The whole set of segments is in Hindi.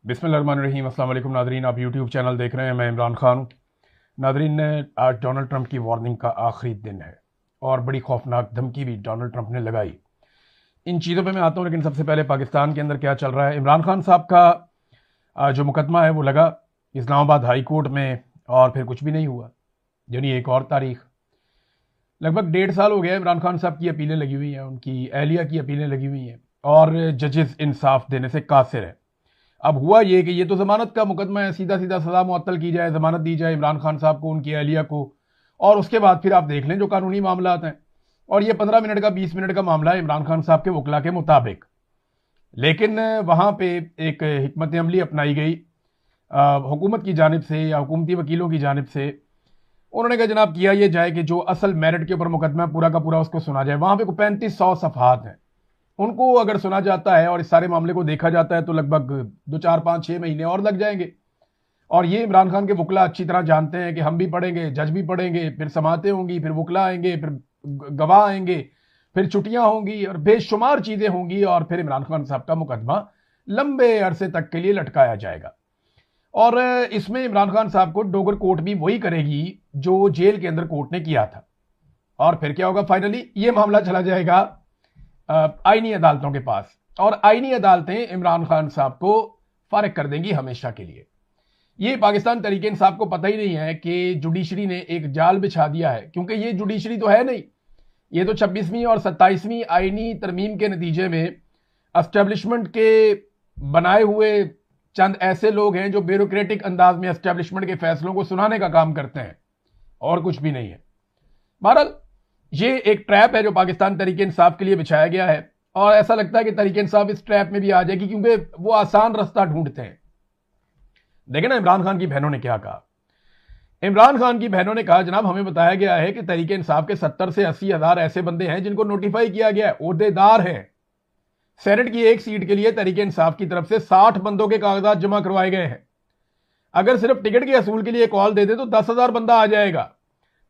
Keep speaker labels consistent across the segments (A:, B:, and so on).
A: बिस्मिल्लाहिर्रहमानिर्रहीम। अस्सलाम वालेकुम नादरीन, आप यूट्यूब चैनल देख रहे हैं। मैं इमरान खान हूँ। नादरीन, आज डोनाल्ड ट्रंप की वार्निंग का आखिरी दिन है और बड़ी खौफनाक धमकी भी डोनाल्ड ट्रंप ने लगाई। इन चीज़ों पे मैं आता हूँ, लेकिन सबसे पहले पाकिस्तान के अंदर क्या चल रहा है। इमरान खान साहब का जो मुकदमा है वो लगा इस्लामाबाद हाई कोर्ट में और फिर कुछ भी नहीं हुआ, यानी एक और तारीख। लगभग 1.5 साल हो गया इमरान खान साहब की अपीलें लगी हुई हैं, उनकी अहलिया की अपीलें लगी हुई हैं और जजेस इंसाफ देने से कासिर है। अब हुआ ये कि ये तो जमानत का मुकदमा है, सीधा सीधा सजा मुअत्तल की जाए, जमानत दी जाए इमरान खान साहब को, उनकी अहलिया को, और उसके बाद फिर आप देख लें जो कानूनी मामला हैं। और ये 15 मिनट का 20 मिनट का मामला है इमरान खान साहब के वकला के मुताबिक। लेकिन वहां पे एक हिकमत अमली अपनाई गई हुकूमत की जानिब से या हुकूमती वकीलों की जानिब से। उन्होंने कहा जनाब किया ये जाए कि जो असल मेरिट के ऊपर मुकदमा पूरा का पूरा उसको सुना जाए। वहां पे 3500 सफहात हैं, उनको अगर सुना जाता है और इस सारे मामले को देखा जाता है तो लगभग 2 4 5 6 महीने और लग जाएंगे। और ये इमरान खान के वकला अच्छी तरह जानते हैं कि हम भी पढ़ेंगे, जज भी पढ़ेंगे, फिर समातें होंगी, फिर वकला आएंगे, फिर गवाह आएंगे, फिर छुट्टियां होंगी और बेशुमार चीजें होंगी और फिर इमरान खान साहब का मुकदमा लंबे अरसे तक के लिए लटकाया जाएगा। और इसमें इमरान खान साहब को डोगर कोर्ट भी वही करेगी जो जेल के अंदर कोर्ट ने किया था। और फिर क्या होगा, फाइनली ये मामला चला जाएगा आईनी अदालतों के पास और आईनी अदालतें इमरान खान साहब को फारिग कर देंगी हमेशा के लिए। ये पाकिस्तान तरीके इंसाफ को पता ही नहीं है कि जुडिशरी ने एक जाल बिछा दिया है, क्योंकि ये जुडिशरी तो है नहीं। ये तो 26वीं और 27वीं आईनी तरमीम के नतीजे में एस्टेब्लिशमेंट के बनाए हुए चंद ऐसे लोग हैं जो ब्यूरोक्रेटिक अंदाज में एस्टेब्लिशमेंट के फैसलों को सुनाने का काम करते हैं, और कुछ भी नहीं है। बहरहाल ये एक ट्रैप है जो पाकिस्तान तरीके इंसाफ के लिए बिछाया गया है, और ऐसा लगता है कि तरीके इंसाफ इस ट्रैप में भी आ जाएगी, क्योंकि वो आसान रास्ता ढूंढते हैं। देखें ना इमरान खान की बहनों ने क्या कहा। इमरान खान की बहनों ने कहा जनाब हमें बताया गया है कि तरीके इंसाफ के 70 से 80 हजार ऐसे बंदे हैं जिनको नोटिफाई किया गया है, ओहदेदार हैं। सेनेट की एक सीट के लिए तरीके इंसाफ की तरफ से 60 बंदों के कागजात जमा करवाए गए हैं। अगर सिर्फ टिकट के असूल के लिए कॉल दे दे तो 10,000 बंदा आ जाएगा।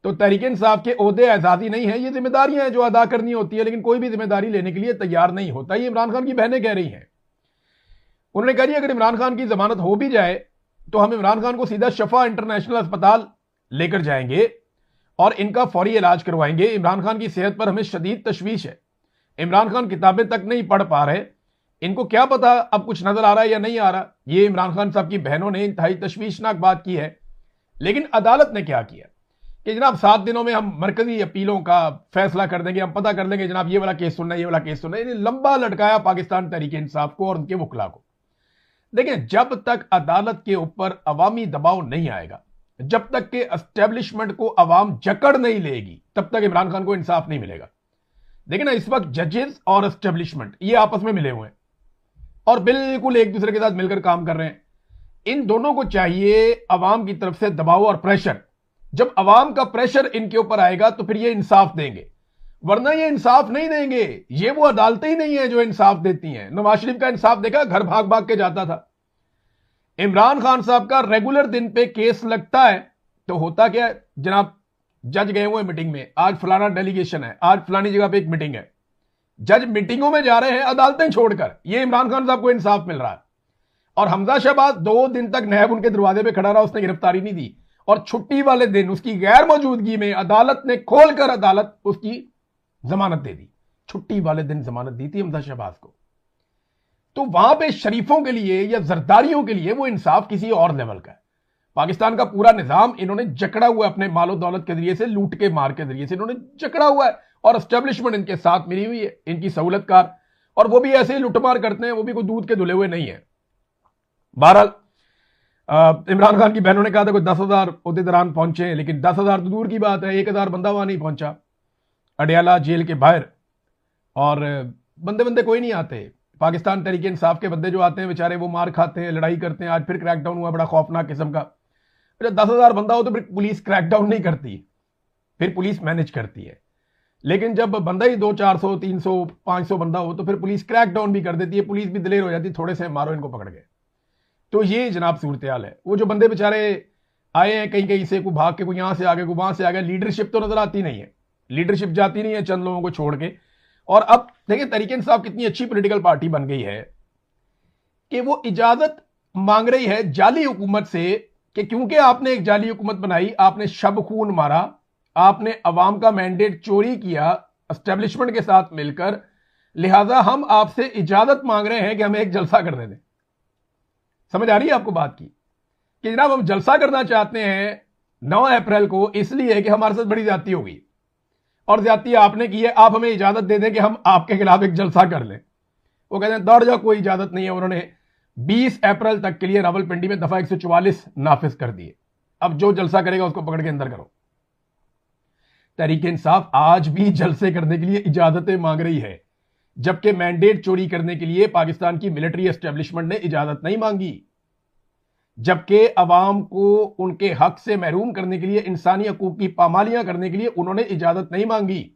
A: तो तहरीक इंसाफ के ओहदे एजाजी नहीं है, ये जिम्मेदारियां हैं जो अदा करनी होती है, लेकिन कोई भी जिम्मेदारी लेने के लिए तैयार नहीं होता। ये इमरान खान की बहनें कह रही हैं। उन्होंने कहा अगर इमरान खान की जमानत हो भी जाए तो हम इमरान खान को सीधा शफा इंटरनेशनल अस्पताल लेकर जाएंगे और इनका फौरी इलाज करवाएंगे। इमरान खान की सेहत पर हमें शदीद तशवीश है। इमरान खान किताबें तक नहीं पढ़ पा रहे, इनको क्या पता अब कुछ नजर आ रहा है या नहीं आ रहा। ये इमरान खान साहब की बहनों ने इंतहाई तशवीशनाक बात की है। लेकिन अदालत ने क्या किया कि जनाब 7 दिनों में हम मरकजी अपीलों का फैसला कर देंगे, हम पता कर लेंगे जनाब ये वाला केस सुनना है, ये वाला केस सुनना है। यानी लंबा लटकाया पाकिस्तान तहरीक इंसाफ को और उनके वकला को। देखिए, जब तक अदालत के ऊपर अवामी दबाव नहीं आएगा, जब तक के एस्टेब्लिशमेंट को अवाम जकड़ नहीं लेगी, तब तक इमरान खान को इंसाफ नहीं मिलेगा। देखिए ना, इस वक्त जजेस और एस्टेब्लिशमेंट ये आपस में मिले हुए हैं और बिल्कुल एक दूसरे के साथ मिलकर काम कर रहे हैं। इन दोनों को चाहिए अवाम की तरफ से दबाव और प्रेशर। जब अवाम का प्रेशर इनके ऊपर आएगा तो फिर ये इंसाफ देंगे, वरना ये इंसाफ नहीं देंगे। ये वो अदालतें ही नहीं है जो इंसाफ देती हैं। नवाज शरीफ का इंसाफ देखा, घर भाग भाग के जाता था। इमरान खान साहब का रेगुलर दिन पे केस लगता है तो होता क्या है जनाब, जज गए हुए मीटिंग में, आज फलाना डेलीगेशन है, आज फलानी जगह पे एक मीटिंग है। जज मीटिंगों में जा रहे हैं अदालतें छोड़कर। ये इमरान खान साहब को इंसाफ मिल रहा है। और हमजा शहबाज 2 दिन तक नैब उनके दरवाजे पे खड़ा रहा, उसने गिरफ्तारी नहीं दी। और छुट्टी वाले दिन उसकी गैर मौजूदगी में अदालत ने खोलकर अदालत उसकी जमानत दे दी। छुट्टी वाले दिन जमानत दी थी हमजा शहबाज को। तो वहां पे शरीफों के लिए या जरदारियों के लिए वो इंसाफ किसी और लेवल का है। पाकिस्तान का पूरा निजाम इन्होंने जकड़ा हुआ है, अपने मालो दौलत के जरिए से, लूट के मार के जरिए से इन्होंने जकड़ा हुआ है। और एस्टेब्लिशमेंट इनके साथ मिली हुई है, इनकी सहूलतकार। और वो भी ऐसे ही लुटमार करते हैं, वो भी कोई दूध के धुले हुए नहीं है। बहरहाल इमरान खान की बहनों ने कहा था कोई 10,000 ओहदेदारान पहुंचे, लेकिन 10,000 तो दूर की बात है, 1,000 बंदा वहां नहीं पहुंचा अडियाला जेल के बाहर। और बंदे बंदे कोई नहीं आते। पाकिस्तान तहरीक इंसाफ के बंदे जो आते हैं बेचारे वो मार खाते हैं, लड़ाई करते हैं। आज फिर क्रैकडाउन हुआ बड़ा खौफनाक किस्म का। जब 10,000 बंदा हो तो फिर पुलिस क्रैकडाउन नहीं करती, फिर पुलिस मैनेज करती है। लेकिन जब बंदा ही 200, 400, 300, 500 बंदा हो तो फिर पुलिस क्रैकडाउन भी कर देती है। पुलिस भी दिलेर हो जाती है, थोड़े से मारो इनको पकड़ के। तो ये जनाब सूरत हाल है। वो जो बंदे बेचारे आए हैं कहीं कहीं से, कोई भाग के, कोई यहां से आ गए, कोई वहां से आ गया, लीडरशिप तो नजर आती नहीं है। लीडरशिप जाती नहीं है चंद लोगों को छोड़ के। और अब देखिए तहरीक इंसाफ कितनी अच्छी पॉलिटिकल पार्टी बन गई है कि वो इजाजत मांग रही है जाली हुकूमत से कि क्योंकि आपने एक जाली हुकूमत बनाई, आपने शब खून मारा, आपने अवाम का मैंडेट चोरी किया एस्टेब्लिशमेंट के साथ मिलकर, लिहाजा हम आपसे इजाजत मांग रहे हैं कि हमें एक जलसा करने दें। समझ आ रही है आपको बात की कि जनाब हम जलसा करना चाहते हैं 9 अप्रैल को, इसलिए कि हमारे साथ बड़ी ज्यादती हो गई और ज्यादती आपने की है, आप हमें इजाजत दे दें कि हम आपके खिलाफ एक जलसा कर लें। वो कहते हैं दौड़ जाओ, कोई इजाजत नहीं है। उन्होंने 20 अप्रैल तक के लिए रावलपिंडी में दफा 144 नाफिज कर दिए। अब जो जलसा करेगा उसको पकड़ के अंदर करो। तहरीक इंसाफ आज भी जलसे करने के लिए इजाजतें मांग रही है, जबकि मैंडेट चोरी करने के लिए पाकिस्तान की मिलिट्री एस्टेब्लिशमेंट ने इजाजत नहीं मांगी, जबकि अवाम को उनके हक से महरूम करने के लिए, इंसानी हकूक की पामालियां करने के लिए उन्होंने इजाजत नहीं मांगी,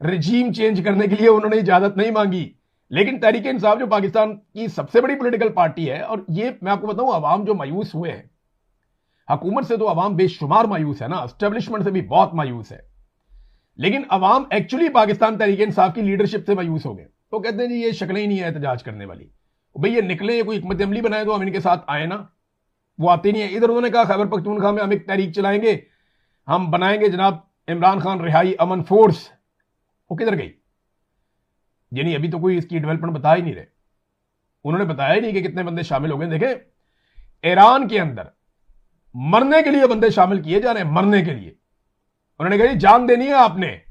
A: रिजीम चेंज करने के लिए उन्होंने इजाजत नहीं मांगी। लेकिन तहरीक इंसाफ जो पाकिस्तान की सबसे बड़ी पॉलिटिकल पार्टी है, और ये मैं आपको बताऊं अवाम जो मायूस हुए हैं, हुकूमत से तो अवाम बेशुमार मायूस है ना, एस्टेब्लिशमेंट से भी बहुत मायूस है, लेकिन अवाम एक्चुअली पाकिस्तान तहरीक इंसाफ की लीडरशिप से मायूस हो गए। तो कहते हैं जी ये शक्लें ही नहीं है एहतजाज करने वाली, भाई ये निकले, कोई हिकमत अमली बनाए तो हम इनके साथ आए ना, वो आते नहीं है। इधर उन्होंने कहा खैबर पख्तूनख्वा में हम एक तहरीक चलाएंगे, हम बनाएंगे जनाब इमरान खान रिहाई अमन फोर्स। वो किधर गई? यानी अभी तो कोई इसकी डेवलपमेंट बता ही नहीं रहे, उन्होंने बताया ही नहीं कि कितने बंदे शामिल हो गए। देखें ईरान के अंदर मरने के लिए बंदे शामिल किए जा रहे हैं, मरने के लिए। उन्होंने कहा जान देनी है आपने,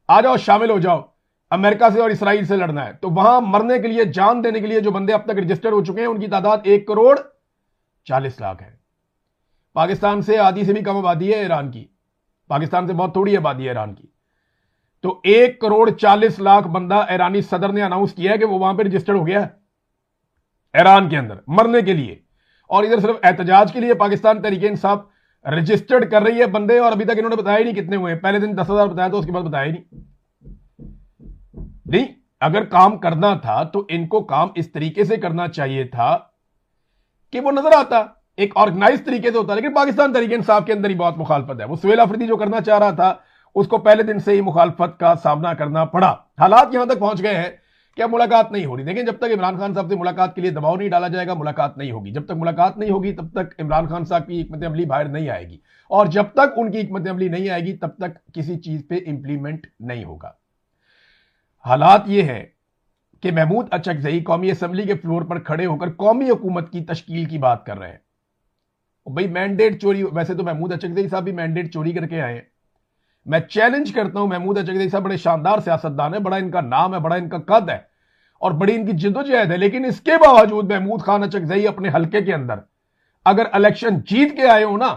A: आ जाओ शामिल हो जाओ, अमेरिका से और इसराइल से लड़ना है। तो वहां मरने के लिए, जान देने के लिए जो बंदे अब तक रजिस्टर्ड हो चुके हैं उनकी तादाद 1,40,00,000 है। पाकिस्तान से आधी से भी कम आबादी है ईरान की, पाकिस्तान से बहुत थोड़ी आबादी है ईरान की। तो 1,40,00,000 बंदा ईरानी सदर ने अनाउंस किया है कि वो वहां पर रजिस्टर्ड हो गया ईरान के अंदर मरने के लिए, और इधर सिर्फ एहतजाज के लिए पाकिस्तान तहरीक इंसाफ रजिस्टर्ड कर रही है बंदे, और अभी तक इन्होंने बताया ही नहीं कितने हुए हैं। पहले दिन 10,000 बताया तो उसके बाद बताया ही नहीं। अगर काम करना था तो इनको काम इस तरीके से करना चाहिए था कि वो नजर आता, एक ऑर्गेनाइज तरीके से होता। लेकिन पाकिस्तान तहरीक इंसाफ के अंदर ही बहुत मुखालफत है। वो सुहेल अफरीदी जो करना चाह रहा था उसको पहले दिन से ही मुखालफत का सामना करना पड़ा। हालात यहां तक पहुंच गए हैं कि अब मुलाकात नहीं हो रही। देखिए जब तक इमरान खान साहब से मुलाकात के लिए दबाव नहीं डाला जाएगा, मुलाकात नहीं होगी। जब तक मुलाकात नहीं होगी तब तक इमरान खान साहब की हिकमत अमली बाहर नहीं आएगी, और जब तक उनकी हिकमत अमली नहीं आएगी तब तक किसी चीज पे इंप्लीमेंट नहीं होगा। हालात ये है कि महमूद अचकजई कौमी असम्बली के फ्लोर पर खड़े होकर कौमी हुकूमत की तश्कील की बात कर रहे हैं। भाई मैंडेट चोरी, वैसे तो महमूद अचकजई साहब भी मैंडेट चोरी करके आए हैं। मैं चैलेंज करता हूं, महमूद अचकजई साहब बड़े शानदार सियासतदान है, बड़ा इनका नाम है, बड़ा इनका कद है और बड़ी इनकी जिद्दोजहद है, लेकिन इसके बावजूद महमूद खान अचकजई अपने हल्के के अंदर अगर इलेक्शन जीत के आए हो ना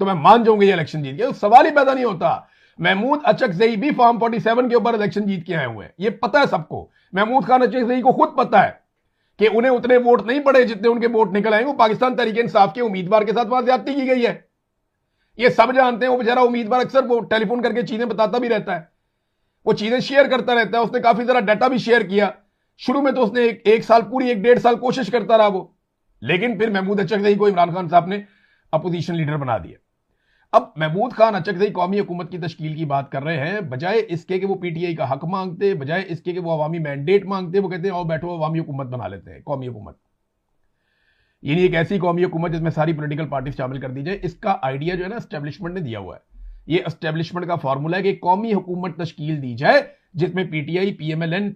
A: तो मैं मान जाऊंगा ये इलेक्शन जीत गए, सवाल ही पैदा नहीं होता। महमूद अचकजई भी फॉर्म 47 के ऊपर इलेक्शन जीत के आए हुए हैं, ये पता है सबको। महमूद खान अचकजई को खुद पता है कि उन्हें उतने वोट नहीं पड़े जितने उनके वोट निकल आए। वो पाकिस्तान तहरीक इंसाफ के उम्मीदवार के साथ वहां ज्यादती की गई है, ये सब जानते हैं। वो बेचारा उम्मीदवार अक्सर वो टेलीफोन करके चीजें बताता भी रहता है, वो चीजें शेयर करता रहता है। उसने काफी सारा डाटा भी शेयर किया। शुरू में तो उसने एक साल, पूरी 1-1.5 साल कोशिश करता रहा वो, लेकिन फिर महमूद अचकजई को इमरान खान साहब ने अपोजिशन लीडर बना दिया। अब महमूद खान अचकजई कौमी हुकूमत की तश्कील की बात कर रहे हैं, बजाय इसके कि वो पीटीआई का हक मांगते, बजाय इसके कि वो अवामी मैंडेट मांगते, वो कहते हैं आओ बैठो अवामी हुकूमत बना लेते हैं, कौमी हुकूमत। यानी एक ऐसी कौमी हुकूमत जिसमें सारी पॉलिटिकल पार्टी शामिल कर दी जाए। इसका आइडिया जो है ना एस्टेब्लिशमेंट ने दिया हुआ है। ये एस्टेब्लिशमेंट का फॉर्मूला है कि कौमी हुकूमत तश्कील दी जाए जिसमें पीटीआई, पीएमएलएन,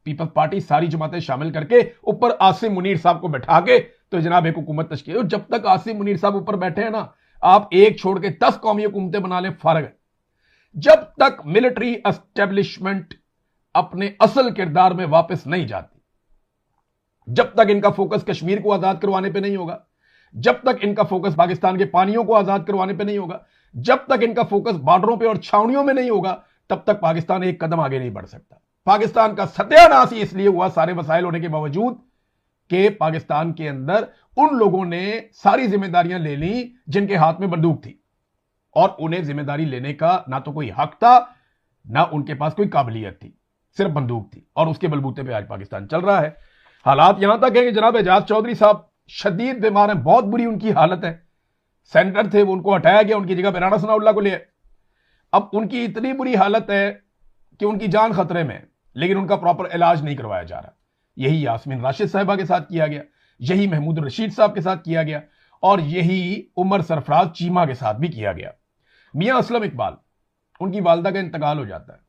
A: पीपल्स पार्टी, सारी जमातें शामिल करके ऊपर आसिम मुनीर साहब को बैठा के तो जनाब एक हुकूमत तश्कील। और जब तक आसिम मुनीर साहब ऊपर बैठे हैं ना, आप एक छोड़ के 10 कौमी हुकूमतें बना लें, फर्क है। जब तक मिलिट्री एस्टेब्लिशमेंट अपने असल किरदार में वापस नहीं जाती, जब तक इनका फोकस कश्मीर को आजाद करवाने पे नहीं होगा, जब तक इनका फोकस पाकिस्तान के पानियों को आजाद करवाने पे नहीं होगा, जब तक इनका फोकस बॉर्डरों पे और छावनियों में नहीं होगा, तब तक पाकिस्तान एक कदम आगे नहीं बढ़ सकता। पाकिस्तान का सत्यानाश ही इसलिए हुआ, सारे वसाइल होने के बावजूद, कि पाकिस्तान के अंदर उन लोगों ने सारी जिम्मेदारियां ले ली जिनके हाथ में बंदूक थी, और उन्हें जिम्मेदारी लेने का ना तो कोई हक था, ना उनके पास कोई काबिलियत थी, सिर्फ बंदूक थी। और उसके बलबूते पे आज पाकिस्तान चल रहा है। हालात यहां तक है कि जनाब एजाज चौधरी साहब शदीद बीमार हैं, बहुत बुरी उनकी हालत है। सेनेटर थे, वो उनको हटाया गया, उनकी जगह पे राणा सनाउल्लाह को लिया। अब उनकी इतनी बुरी हालत है कि उनकी जान खतरे में, लेकिन उनका प्रॉपर इलाज नहीं करवाया जा रहा। यही यास्मीन राशिद साहिबा के साथ किया गया। यही महमूद रशीद साहब के साथ किया गया और यही उमर सरफराज चीमा के साथ भी किया गया। मियां असलम इकबाल, उनकी वालदा का इंतकाल हो जाता है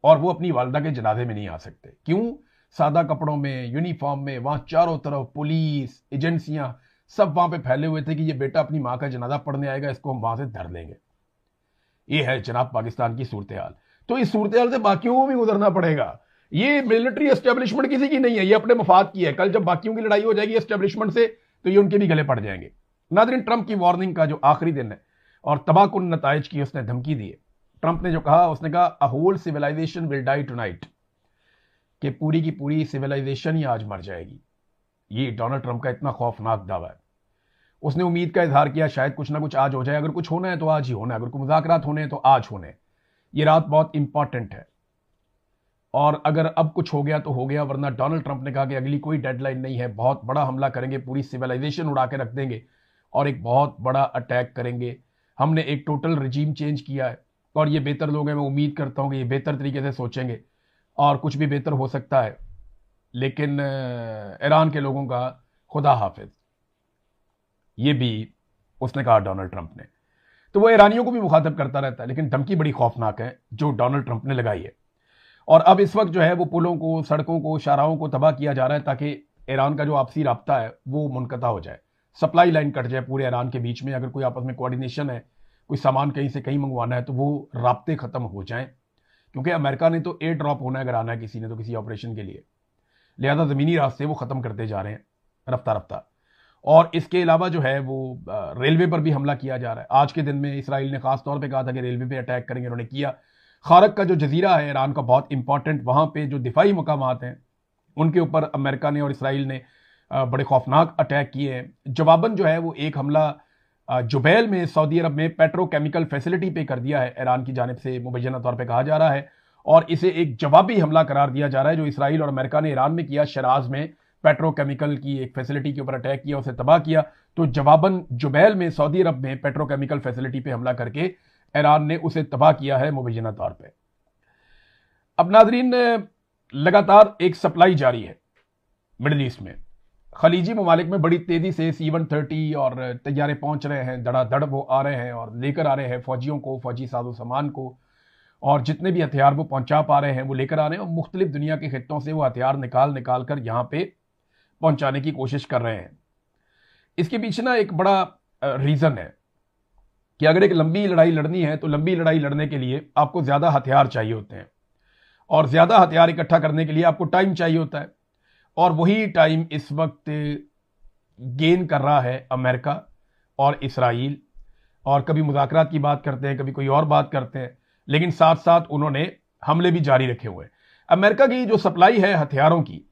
A: और वो अपनी वालदा के जनाजे में नहीं आ सकते। क्यों? सादा कपड़ों में, यूनिफॉर्म में, वहां चारों तरफ पुलिस एजेंसियां सब वहां पे फैले हुए थे कि ये बेटा अपनी मां का जनाजा पढ़ने आएगा, इसको हम वहां से धर लेंगे। ये है जनाब पाकिस्तान की सूरत हाल। तो इस सूरत हाल से बाकियों को भी गुजरना पड़ेगा। ये मिलिट्री एस्टेब्लिशमेंट किसी की नहीं है, ये अपने मफाद की है। कल जब बाकियों की लड़ाई हो जाएगी एस्टेब्लिशमेंट से तो ये उनके भी गले पड़ जाएंगे। नाज़रीन, ट्रंप की वार्निंग का जो आखिरी दिन है और तबाहकुन नताइज की उसने धमकी दी है। ट्रंप ने जो कहा, उसने कहा a whole civilization will die tonight, कि पूरी की पूरी सिविलाइजेशन ही आज मर जाएगी। ये डोनाल्ड ट्रंप का इतना खौफनाक दावा है। उसने उम्मीद का इजहार किया शायद कुछ ना कुछ आज हो जाए। अगर कुछ होना है तो आज ही होना है, अगर कोई मुज़ाकरात होने हैं तो आज होने हैं। ये रात बहुत इंपॉर्टेंट है और अगर अब कुछ हो गया तो हो गया, वरना डोनाल्ड ट्रंप ने कहा कि अगली कोई डेडलाइन नहीं है, बहुत बड़ा हमला करेंगे, पूरी सिविलाइजेशन उड़ा के रख देंगे और एक बहुत बड़ा अटैक करेंगे। हमने एक टोटल रिजीम चेंज किया है और ये बेहतर लोग हैं। मैं उम्मीद करता हूं कि ये बेहतर तरीके से सोचेंगे और कुछ भी बेहतर हो सकता है। लेकिन ईरान के लोगों का खुदा हाफिज, ये भी उसने कहा डोनाल्ड ट्रंप ने। तो वो ईरानियों को भी मुखातब करता रहता है, लेकिन धमकी बड़ी खौफनाक है जो डोनाल्ड ट्रंप ने लगाई है। और अब इस वक्त जो है वो पुलों को, सड़कों को, शाहराहों को तबाह किया जा रहा है ताकि ईरान का जो आपसी राब्ता है वो मुनक़ता हो जाए, सप्लाई लाइन कट जाए पूरे ईरान के बीच में। अगर कोई आपस में कोऑर्डिनेशन है, कोई सामान कहीं से कहीं मंगवाना है तो वो राब्ते ख़त्म हो जाएं, क्योंकि अमेरिका ने तो एयर ड्रॉप होना है अगर आना है किसी ने तो किसी ऑपरेशन के लिए, लिहाजा ज़मीनी रास्ते वो ख़त्म करते जा रहे हैं रफ्ता रफ्ता। और इसके अलावा जो है वो रेलवे पर भी हमला किया जा रहा है। आज के दिन में इसराइल ने खास तौर पे कहा था कि रेलवे पे अटैक करेंगे, उन्होंने किया। खारक का जो जजीरा है ईरान का बहुत इंपॉर्टेंट, वहां पे जो दिफाई मकामात हैं उनके ऊपर अमेरिका ने और इसराइल ने बड़े खौफनाक अटैक किए हैं। जवाबन जो है वो एक हमला जुबैल में, सऊदी अरब में पेट्रोकेमिकल फैसिलिटी पे कर दिया है ईरान की जानिब से, मुबैना तौर पर कहा जा रहा है। और इसे एक जवाबी हमला करार दिया जा रहा है जो इसराइल और अमेरिका ने ईरान में किया। शराज में पेट्रोकेमिकल की एक फैसिलिटी के ऊपर अटैक किया, उसे तबाह किया। तो जवाबन जुबैल में, सऊदी अरब में पेट्रोकेमिकल फैसिलिटी पे हमला करके ईरान ने उसे तबाह किया है मुबैना तौर पे। अब नाजरीन, लगातार एक सप्लाई जारी है मिडिल ईस्ट में। खलीजी ममालिक में बड़ी तेजी से C-130 और तैयारे पहुंच रहे हैं, धड़ाधड़ वो आ रहे हैं और लेकर आ रहे हैं फौजियों को, फौजी साजो सामान को, और जितने भी हथियार वो पहुंचा पा रहे हैं वो लेकर आ रहे हैं। और मुख्तलिफ दुनिया के खित्तों से वो हथियार निकाल निकाल कर यहाँ पे पहुंचाने की कोशिश कर रहे हैं। इसके पीछे ना एक बड़ा रीजन है कि अगर एक लंबी लड़ाई लड़नी है तो लंबी लड़ाई लड़ने के लिए आपको ज्यादा हथियार चाहिए होते हैं और ज्यादा हथियार इकट्ठा करने के लिए आपको टाइम चाहिए होता है। और वही टाइम इस वक्त गेन कर रहा है अमेरिका और इसराइल। और कभी मुज़ाकरात की बात करते हैं, कभी कोई और बात करते हैं, लेकिन साथ साथ उन्होंने हमले भी जारी रखे हुए हैं। अमेरिका की जो सप्लाई है हथियारों की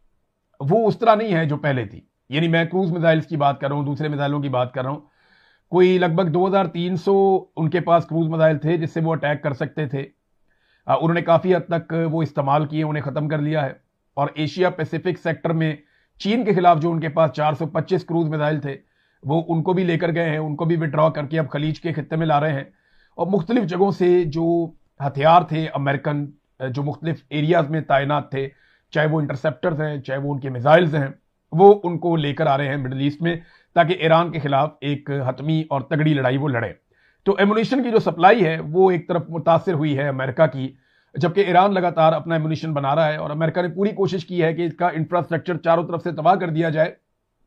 A: वो उस तरह नहीं है जो पहले थी। यानी मैं क्रूज मिसाइल्स की बात कर रहा हूं, दूसरे मिसाइलों की बात कर रहा हूं। कोई लगभग 2300 उनके पास क्रूज मिसाइल थे जिससे वो अटैक कर सकते थे। उन्होंने काफी हद तक वो इस्तेमाल किए, उन्हें खत्म कर लिया है। और एशिया पैसिफिक सेक्टर में चीन के खिलाफ जो उनके पास 425 क्रूज मिसाइल थे वो उनको भी लेकर गए हैं, उनको भी विड्रॉ करके अब खलीज के खित्ते में ला रहे हैं। और मुख्तलिफ जगहों से जो हथियार थे अमेरिकन, जो मुख्तलिफ एरियाज में तैनात थे, चाहे वो इंटरसेप्टर्स हैं, चाहे वो उनके मिसाइल्स हैं, वो उनको लेकर आ रहे हैं मिडिल ईस्ट में ताकि ईरान के खिलाफ एक हतमी और तगड़ी लड़ाई वो लड़े। तो एमुनिशन की जो सप्लाई है वो एक तरफ मुतासिर हुई है अमेरिका की, जबकि ईरान लगातार अपना एमुनिशन बना रहा है। और अमेरिका ने पूरी कोशिश की है कि इसका इंफ्रास्ट्रक्चर चारों तरफ से तबाह कर दिया जाए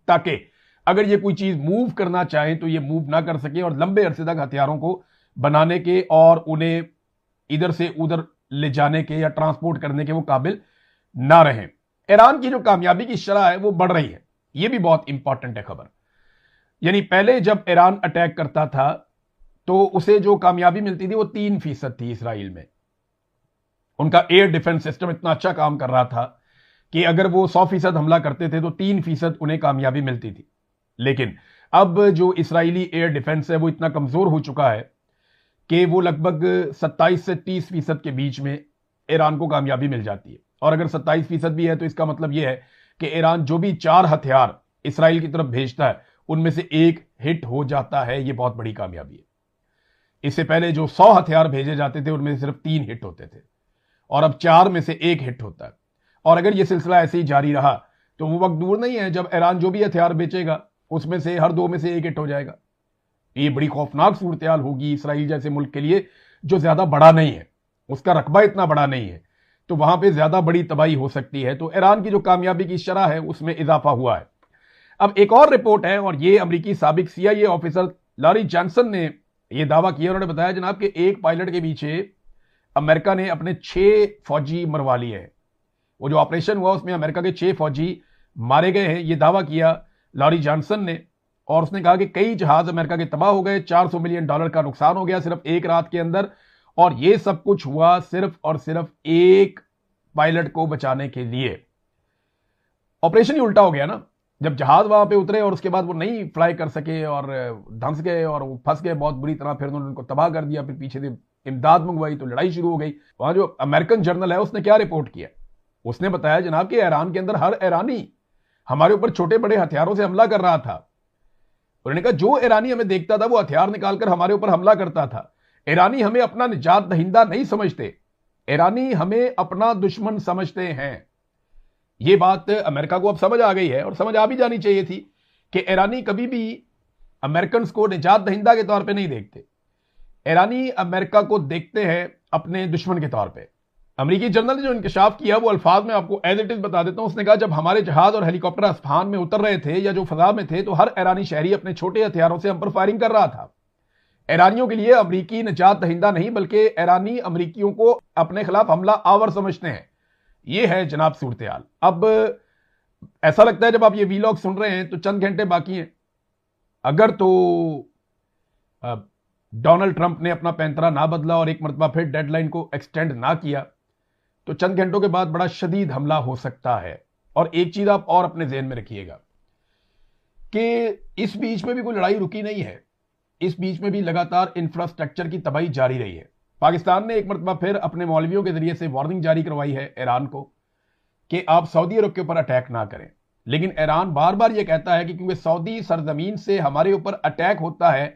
A: ताकि अगर ये कोई चीज मूव करना चाहे तो ये मूव ना कर सके और लंबे अरसे तक हथियारों को बनाने के और उन्हें इधर से उधर ले जाने के या ट्रांसपोर्ट करने के वो काबिल ना रहें। ईरान की जो कामयाबी की शरह है वो बढ़ रही है, ये भी बहुत इंपॉर्टेंट है खबर। यानी पहले जब ईरान अटैक करता था तो उसे जो कामयाबी मिलती थी वो 3% थी इसराइल में। उनका एयर डिफेंस सिस्टम इतना अच्छा काम कर रहा था कि अगर वो 100% हमला करते थे तो 3% उन्हें कामयाबी मिलती थी। लेकिन अब जो इसराइली एयर डिफेंस है वो इतना कमजोर हो चुका है कि वो लगभग 27 से 30% के बीच में ईरान को कामयाबी मिल जाती है। और अगर 27% भी है तो इसका मतलब यह है कि ईरान जो भी 4 हथियार इसराइल की तरफ भेजता है उनमें से 1 हिट हो जाता है। यह बहुत बड़ी कामयाबी है। इससे पहले जो 100 हथियार भेजे जाते थे उनमें से सिर्फ 3 हिट होते थे और अब 4 में से 1 हिट होता है। और अगर यह सिलसिला ऐसे ही जारी रहा तो वो वक्त दूर नहीं है जब ईरान जो भी हथियार बेचेगा उसमें से हर 2 में से 1 हिट हो जाएगा। ये बड़ी खौफनाक सूरत हाल होगी इसराइल जैसे मुल्क के लिए जो ज्यादा बड़ा नहीं है, उसका रकबा इतना बड़ा नहीं है, तो वहां पे ज्यादा बड़ी तबाही हो सकती है। तो ईरान की जो कामयाबी की शरह है उसमें इजाफा हुआ है। अब एक और रिपोर्ट है और ये अमेरिकी साबिक CIA ऑफिसर लॉरी जॉनसन ने यह दावा किया। उन्होंने बताया जनाब कि एक पायलट के पीछे अमेरिका ने अपने 6 फौजी मरवा लिए हैं। वो जो ऑपरेशन हुआ उसमें अमेरिका के 6 फौजी मारे गए हैं, ये दावा किया लॉरी जॉनसन ने। और उसने कहा कि कई जहाज अमेरिका के तबाह हो गए, $400 मिलियन का नुकसान हो गया सिर्फ एक रात के अंदर, और यह सब कुछ हुआ सिर्फ और सिर्फ एक पायलट को बचाने के लिए। ऑपरेशन ही उल्टा हो गया ना, जब जहाज वहां पे उतरे और उसके बाद वो नहीं फ्लाई कर सके और धंस गए और वो फंस गए बहुत बुरी तरह, फिर उन्होंने उनको तबाह कर दिया, फिर पीछे से इमदाद मंगवाई तो लड़ाई शुरू हो गई। वहां जो अमेरिकन जर्नल है उसने क्या रिपोर्ट किया, उसने बताया जनाब कि ईरान के अंदर हर ईरानी हमारे ऊपर छोटे बड़े हथियारों से हमला कर रहा था। उन्होंने कहा जो ईरानी हमें देखता था वो हथियार निकालकर हमारे ऊपर हमला करता था। ईरानी हमें अपना निजात दहिंदा नहीं समझते, ईरानी हमें अपना दुश्मन समझते हैं। यह बात अमेरिका को अब समझ आ गई है और समझ आ भी जानी चाहिए थी कि ईरानी कभी भी अमेरिकन को निजात दहिंदा के तौर पे नहीं देखते, ईरानी अमेरिका को देखते हैं अपने दुश्मन के तौर पे। अमेरिकी जर्नल ने जो इंकशाफ किया वो अल्फाज में आपको एज इट इज बता देता हूं। उसने कहा जब हमारे जहाज और हेलीकॉप्टर आसमान में उतर रहे थे या जो फजा में थे तो हर ईरानी शहरी अपने छोटे हथियारों से हम पर फायरिंग कर रहा था। ईरानियों के लिए अमेरिकी निजात दहिंदा नहीं बल्कि ईरानी अमेरिकियों को अपने खिलाफ हमला आवर समझते हैं। यह है जनाब सूरत हाल। अब ऐसा लगता है जब आप ये वीलॉग सुन रहे हैं तो चंद घंटे बाकी हैं। अगर तो डोनाल्ड ट्रंप ने अपना पैंतरा ना बदला और एक मरतबा फिर डेडलाइन को एक्सटेंड ना किया तो चंद घंटों के बाद बड़ा शदीद हमला हो सकता है। और एक चीज आप और अपने ज़हन में रखिएगा कि इस बीच में भी कोई लड़ाई रुकी नहीं है, इस बीच में भी लगातार इंफ्रास्ट्रक्चर की तबाही जारी रही है। पाकिस्तान ने एक मरतबा फिर अपने मौलवियों के जरिए से वार्निंग जारी करवाई है ईरान को कि आप सऊदी अरब के ऊपर अटैक ना करें, लेकिन ईरान बार बार यह कहता है कि क्योंकि सऊदी सरजमीन से हमारे ऊपर अटैक होता है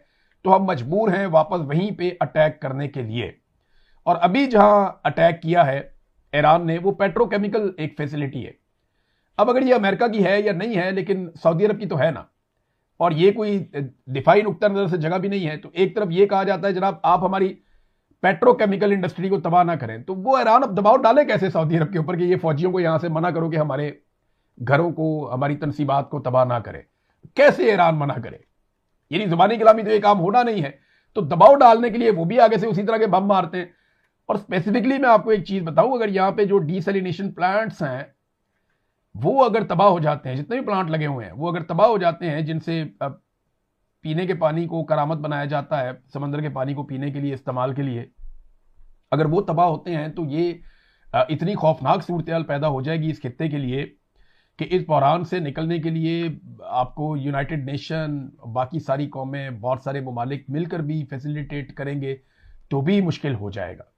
A: तो हम मजबूर हैं वापस वहीं पे अटैक करने के लिए। और अभी जहां अटैक किया है ईरान ने वो पेट्रोकेमिकल एक फैसिलिटी है। अब अगर ये अमेरिका की है या नहीं है, लेकिन सऊदी अरब की तो है ना, और ये कोई दिफाई नुक्ता नजर से जगह भी नहीं है। तो एक तरफ ये कहा जाता है जनाब आप हमारी पेट्रोकेमिकल इंडस्ट्री को तबाह ना करें, तो वो ईरान अब दबाव डाले कैसे सऊदी अरब के ऊपर कि ये फौजियों को यहां से मना करो कि हमारे घरों को हमारी तनसीबात को तबाह ना करे। कैसे ईरान मना करे? यानी जुबानी कलामी तो ये काम होना नहीं है, तो दबाव डालने के लिए वो भी आगे से उसी तरह के बम मारते हैं। और स्पेसिफिकली मैं आपको एक चीज बताऊं, अगर यहां पे जो डीसैलिनेशन प्लांट्स हैं वो अगर तबाह हो जाते हैं, जितने भी प्लांट लगे हुए हैं वो अगर तबाह हो जाते हैं जिनसे पीने के पानी को करामत बनाया जाता है, समंदर के पानी को पीने के लिए इस्तेमाल के लिए, अगर वो तबाह होते हैं तो ये इतनी खौफनाक सूरत हाल पैदा हो जाएगी इस खित्ते के लिए कि इस बहरान से निकलने के लिए आपको यूनाइटेड नेशन, बाकी सारी कौमें, बहुत सारे ममालिक मिलकर भी फैसिलिटेट करेंगे तो भी मुश्किल हो जाएगा,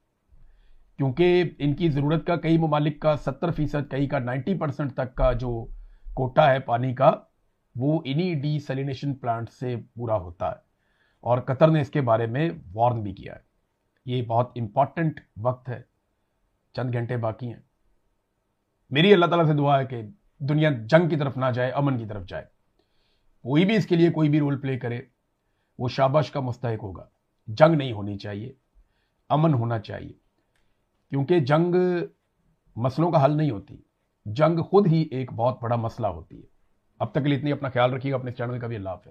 A: क्योंकि इनकी ज़रूरत का कई ममालिक का 70%, कई का 90% तक का जो कोटा है पानी का वो इन्हीं डीसैलिनेशन प्लांट से पूरा होता है। और कतर ने इसके बारे में वार्न भी किया है। ये बहुत इंपॉर्टेंट वक्त है, चंद घंटे बाकी हैं। मेरी अल्लाह ताला से दुआ है कि दुनिया जंग की तरफ ना जाए, अमन की तरफ जाए। कोई भी इसके लिए कोई भी रोल प्ले करे वो शाबाश का मुस्तहिक होगा। जंग नहीं होनी चाहिए, अमन होना चाहिए, क्योंकि जंग मसलों का हल नहीं होती, जंग खुद ही एक बहुत बड़ा मसला होती है। अब तक के लिए इतनी, अपना ख्याल रखिएगा, अपने चैनल का भी। अल्लाह हाफ़िज़।